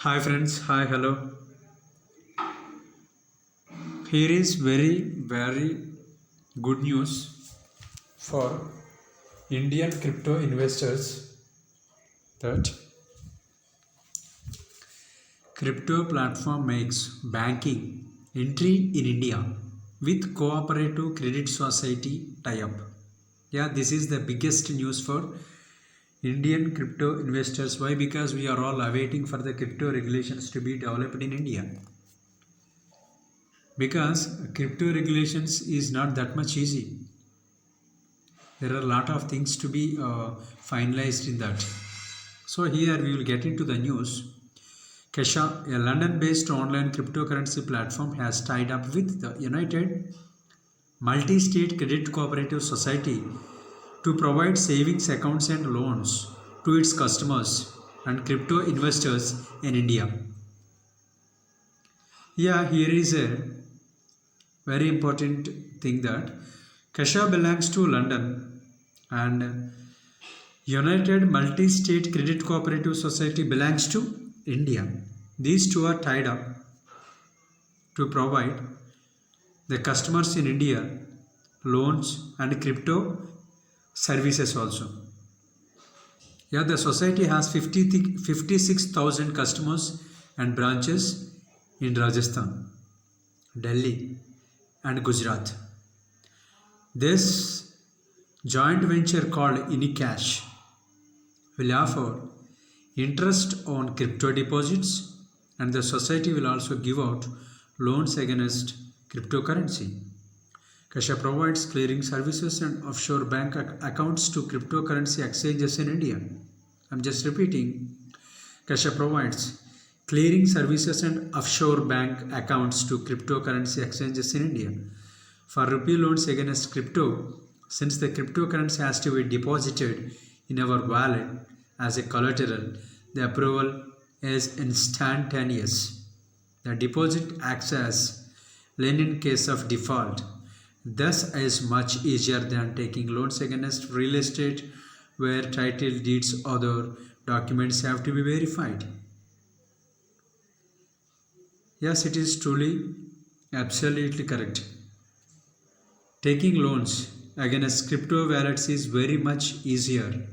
Hi friends, hi, hello. Here is very good news for Indian crypto investors that crypto platform makes banking entry in India with cooperative credit society tie-up. Yeah, this is the biggest news for Indian crypto investors. Why? Because we are all awaiting for the crypto regulations to be developed in India. Because crypto regulations is not that much easy. There are a lot of things to be finalized in that. So here we will get into the news. Kesha, a London-based online cryptocurrency platform, has tied up with the United Multi-State Credit Cooperative Society to provide savings accounts and loans to its customers and crypto investors in India. Yeah, here is a very important thing that Kesha belongs to London and United Multi-State Credit Cooperative Society belongs to India. These two are tied up to provide the customers in India loans and crypto services also. Yeah, the society has 56,000 customers and branches in Rajasthan, Delhi, and Gujarat. This joint venture called Unicash will offer interest on crypto deposits, and the society will also give out loans against cryptocurrency. Kasha provides clearing services and offshore bank accounts to cryptocurrency exchanges in India. I'm just repeating. Kasha provides clearing services and offshore bank accounts to cryptocurrency exchanges in India. For rupee loans against crypto, since the cryptocurrency has to be deposited in our wallet as a collateral, the approval is instantaneous. The deposit acts as lien in case of default. Thus is much easier than taking loans against real estate where title deeds other documents have to be verified. Yes, it is truly absolutely correct. Taking loans against crypto wallets is very much easier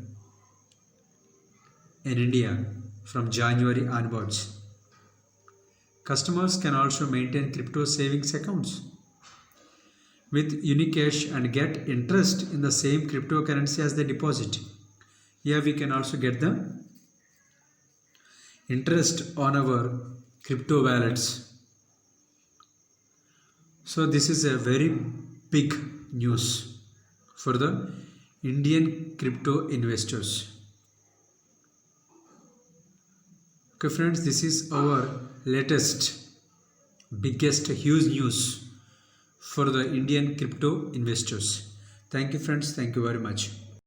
in India from January onwards. Customers can also maintain crypto savings accounts with Unicash and get interest in the same cryptocurrency as the deposit. Here we can also get the interest on our crypto wallets. So this is a very big news for the Indian crypto investors. Okay friends, this is our latest biggest huge news for the Indian crypto investors. Thank you friends, thank you very much.